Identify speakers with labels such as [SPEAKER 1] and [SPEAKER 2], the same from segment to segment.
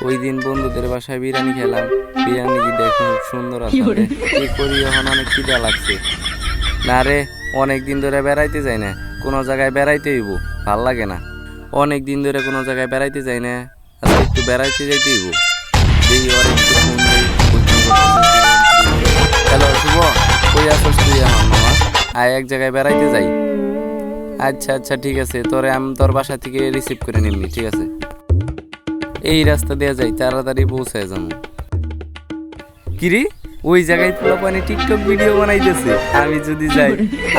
[SPEAKER 1] ওই দিন বন্ধুদের বাসায় বিরিয়ানি খেলাম। বিরিয়ানি কি দেখুন সুন্দর আছে, কি করি এখন অনেক খিদা লাগছে। না রে, অনেক দিন ধরে বেড়াইতে যাই না, কোনো জায়গায় বেড়াইতে হইব, ভাল লাগে না। অনেক দিন ধরে কোনো জায়গায় বেড়াইতে যাই না, আজকে একটু বেড়াইতে যাইতে হইব। দেখি ওর একটু ফোন দেই। হ্যালো শুভ, কই আসছ তুই এখন মামা? আয় এক জায়গায় বেড়াইতে যাই। আচ্ছা আচ্ছা ঠিক আছে, তোরে আমি তোর বাসা থেকে রিসিভ করে নিবনি, ঠিক আছে? এই রাস্তা দেওয়া যাই, তাড়াতাড়ি পৌঁছায় যাবো। কিরে, ওই জায়গায় পুরো পানি টিকটক ভিডিও বানাইতেছে। আমি যদি যাই,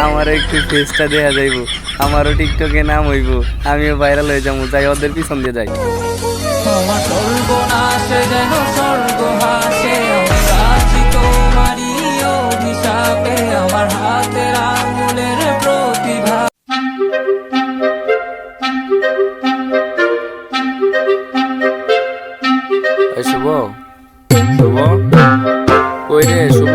[SPEAKER 1] আমার একটু ফেসটা দেয়া যাইব, আমারও টিকটকে নাম হইব, আমিও ভাইরাল হয়ে যাবো। যাই ওদের পিছন দিয়ে যাই।
[SPEAKER 2] আমার সর্বনাশে যেন স্বর্গ হাসে, আমি আছি তোমারই অভিশাপে, আমার হাতের আঙুলের প্রতিভা।
[SPEAKER 1] শুভ, শুভ, কই রে শুভ?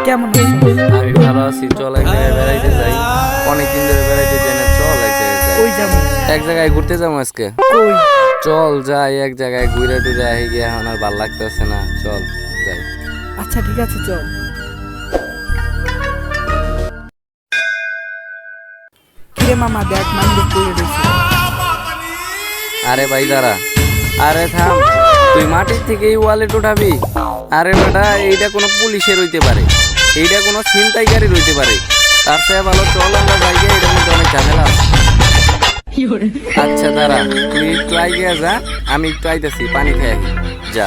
[SPEAKER 3] কেমন আছিস?
[SPEAKER 1] আমি ভালো আছি, চল এক জায়গায় বেড়াইতে যাই। অনেকদিন ধরে বেড়াইতে যাই না, চল এক জায়গায় যাই।
[SPEAKER 3] কই যাবো?
[SPEAKER 1] এক জায়গায় ঘুরতে যাবো আজকে।
[SPEAKER 3] কই?
[SPEAKER 1] চল যাই এক জায়গায় ঘুরে টুরে আহি গিয়ে, এখন আর ভাল লাগতেছে না, চল যাই।
[SPEAKER 3] আচ্ছা ঠিক আছে চল। কিরে মামা, দেখ মাইন্ডে পড়ে রয়েছে।
[SPEAKER 1] আরে ভাই দাঁড়া, আরে থাম, তুই মাটির থেকে এই ওয়ালেট উঠাবি? আরে বেটা, এইটা কোনো পুলিশের হইতে পারে, এইটা কোনো ছিনতাইকারী হইতে পারে। তার চেয়ে ভালো চল আমরা যাই, এটার মধ্যে অনেক ঝামেলা আছে। আচ্ছা দাঁড়া, তুই একটু আইগিয়া যা, আমি একটু আইতেছি, পানি খেয়ে আহি। যা।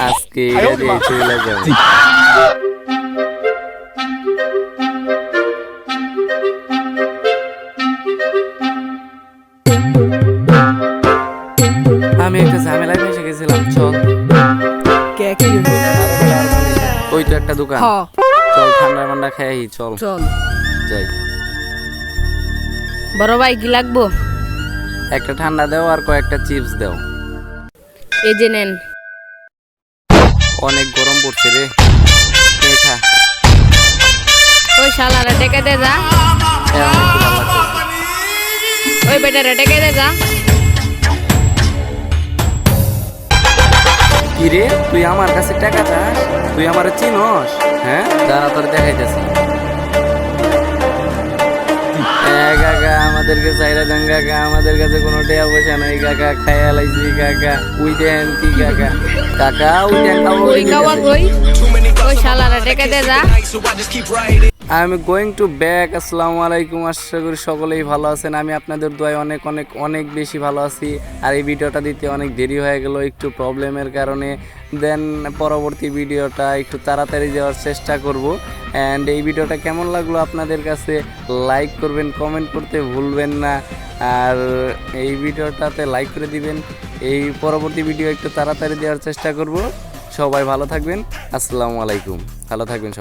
[SPEAKER 1] আজকে এটা দিয়ে চলে যাবো। আমি একটা ঝামেলায় ফেসে গেছিলাম, চল।
[SPEAKER 3] কে কি হইছে?
[SPEAKER 1] ওই তো একটা দোকান,
[SPEAKER 3] হ্যাঁ
[SPEAKER 1] চল ঠান্ডা ঠান্ডা খেয়ে আহি, চল
[SPEAKER 3] চল।
[SPEAKER 1] যাই।
[SPEAKER 4] বড় ভাই কি লাগবো?
[SPEAKER 1] একটা ঠান্ডা দাও আর কয়েকটা চিপস দাও।
[SPEAKER 4] এই যে নেন।
[SPEAKER 1] অনেক গরম পড়ছে রে, নে খা।
[SPEAKER 4] ওই শালারা ডেকে দে যা,
[SPEAKER 1] এখন একটু ভালো লাগতেছে।
[SPEAKER 4] ওই বেটারা ডেকে দে যা।
[SPEAKER 1] কি রে, তুই আমার কাছে টাকা চাস? তুই আমার চিনস? হ্যাঁ দাঁড়া, তোর দেখাইতেছি। কাকা আমাদেরকে চাইরা দেন কাকা, আমাদের কাছে কোনো টাকা পয়সা নাই কাকা, খাইয়া লাইছি কাকা। উই দেন কি কাকা? কাকা উই দেন খাবো।
[SPEAKER 4] ওই কাওয়া কই? ওই শালারা ডেকে দে যা।
[SPEAKER 1] I am going to back. আসসালামু আলাইকুম, আশা করি সকলেই ভালো আছেন। আমি আপনাদের দোয়ায় অনেক অনেক অনেক বেশি ভালো আছি। আর এই ভিডিওটা দিতে অনেক দেরি হয়ে গেল একটু প্রবলেমের কারণে। দেন পরবর্তী ভিডিওটা একটু তাড়াতাড়ি দেওয়ার চেষ্টা করব। অ্যান্ড এই ভিডিওটা কেমন লাগলো আপনাদের কাছে লাইক করবেন, কমেন্ট করতে ভুলবেন না। আর এই ভিডিওটাতে লাইক করে দিবেন। এই পরবর্তী ভিডিও একটু তাড়াতাড়ি দেওয়ার চেষ্টা করব। সবাই ভালো থাকবেন। আসসালামু আলাইকুম, ভালো থাকবেন সবাই।